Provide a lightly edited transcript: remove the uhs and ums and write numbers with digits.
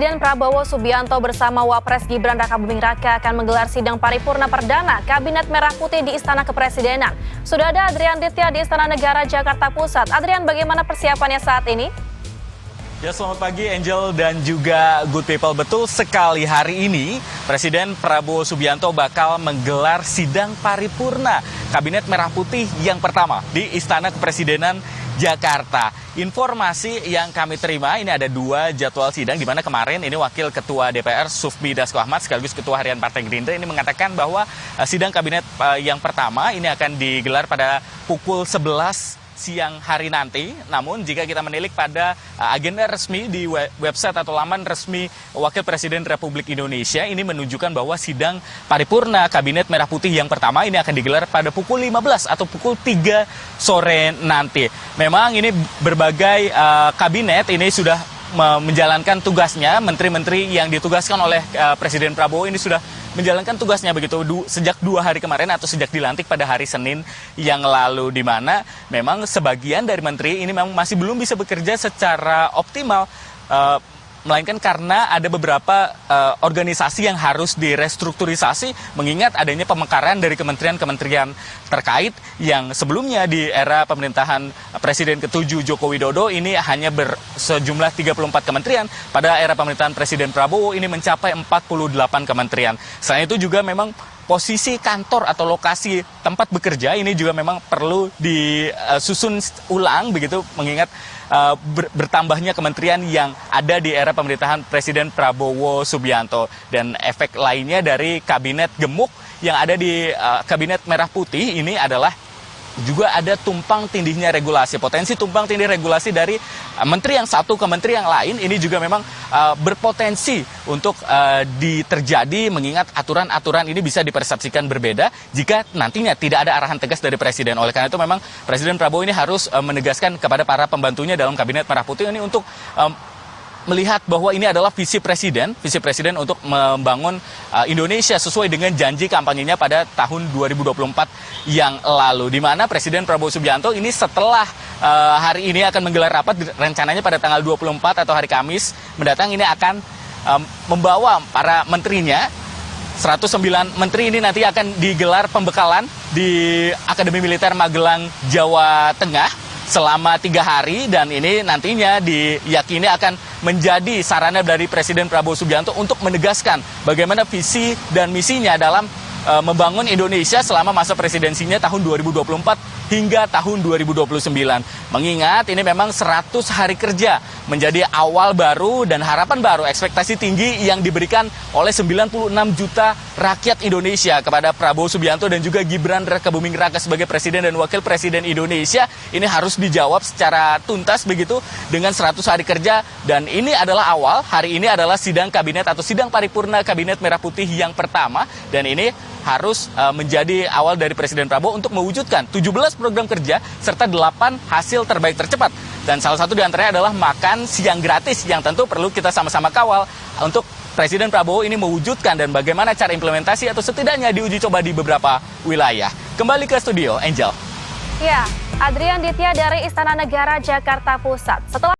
Presiden Prabowo Subianto bersama Wapres Gibran Rakabuming Raka akan menggelar sidang paripurna perdana Kabinet Merah Putih di Istana Kepresidenan. Sudah ada Adrian Ditya di Istana Negara Jakarta Pusat. Adrian, bagaimana persiapannya saat ini? Ya, selamat pagi Angel dan juga good people. Betul sekali, hari ini Presiden Prabowo Subianto bakal menggelar sidang paripurna Kabinet Merah Putih yang pertama di Istana Kepresidenan Jakarta. Informasi yang kami terima, ini ada 2 jadwal sidang, di mana kemarin ini Wakil Ketua DPR Sufmi Dasko Ahmad sekaligus Ketua Harian Partai Gerindra ini mengatakan bahwa sidang kabinet yang pertama ini akan digelar pada pukul 11 siang hari nanti. Namun jika kita menilik pada agenda resmi di website atau laman resmi Wakil Presiden Republik Indonesia, ini menunjukkan bahwa sidang paripurna Kabinet Merah Putih yang pertama ini akan digelar pada pukul 15 atau pukul 3 sore nanti. Memang ini berbagai kabinet ini sudah menjalankan tugasnya. Menteri-menteri yang ditugaskan oleh Presiden Prabowo ini sudah menjalankan tugasnya begitu sejak 2 hari kemarin atau sejak dilantik pada hari Senin yang lalu, di mana memang sebagian dari menteri ini memang masih belum bisa bekerja secara optimal, melainkan karena ada beberapa organisasi yang harus direstrukturisasi mengingat adanya pemekaran dari kementerian-kementerian terkait yang sebelumnya di era pemerintahan Presiden ke-7 Joko Widodo ini hanya bersejumlah 34 kementerian. Pada era pemerintahan Presiden Prabowo ini mencapai 48 kementerian. Selain itu juga memang posisi kantor atau lokasi tempat bekerja ini juga memang perlu disusun ulang begitu mengingat bertambahnya kementerian yang ada di era pemerintahan Presiden Prabowo Subianto. Dan efek lainnya dari kabinet gemuk yang ada di Kabinet Merah Putih ini adalah juga ada tumpang tindihnya regulasi. Potensi tumpang tindih regulasi dari menteri yang satu ke menteri yang lain ini juga memang berpotensi untuk terjadi mengingat aturan-aturan ini bisa dipersepsikan berbeda jika nantinya tidak ada arahan tegas dari Presiden. Oleh karena itu memang Presiden Prabowo ini harus menegaskan kepada para pembantunya dalam Kabinet Merah Putih ini untuk melihat bahwa ini adalah visi Presiden untuk membangun Indonesia sesuai dengan janji kampanyenya pada tahun 2024 yang lalu, di mana Presiden Prabowo Subianto ini setelah hari ini akan menggelar rapat rencananya pada tanggal 24 atau hari Kamis mendatang ini akan membawa para menterinya. 109 menteri ini nanti akan digelar pembekalan di Akademi Militer Magelang, Jawa Tengah selama 3 hari, dan ini nantinya diyakini akan menjadi sarana dari Presiden Prabowo Subianto untuk menegaskan bagaimana visi dan misinya dalam membangun Indonesia selama masa presidensinya tahun 2024 hingga tahun 2029. Mengingat ini memang 100 hari kerja menjadi awal baru dan harapan baru, ekspektasi tinggi yang diberikan oleh 96 juta rakyat Indonesia kepada Prabowo Subianto dan juga Gibran Rakabuming Raka sebagai Presiden dan Wakil Presiden Indonesia. Ini harus dijawab secara tuntas begitu dengan 100 hari kerja, dan ini adalah awal. Hari ini adalah sidang kabinet atau sidang paripurna Kabinet Merah Putih yang pertama, dan ini harus menjadi awal dari Presiden Prabowo untuk mewujudkan 17 program kerja serta 8 hasil terbaik tercepat. Dan salah satu diantaranya adalah makan siang gratis yang tentu perlu kita sama-sama kawal untuk Presiden Prabowo ini mewujudkan, dan bagaimana cara implementasi atau setidaknya diuji coba di beberapa wilayah. Kembali ke studio, Angel. Ya, Adrian Ditya dari Istana Negara Jakarta Pusat. Setelah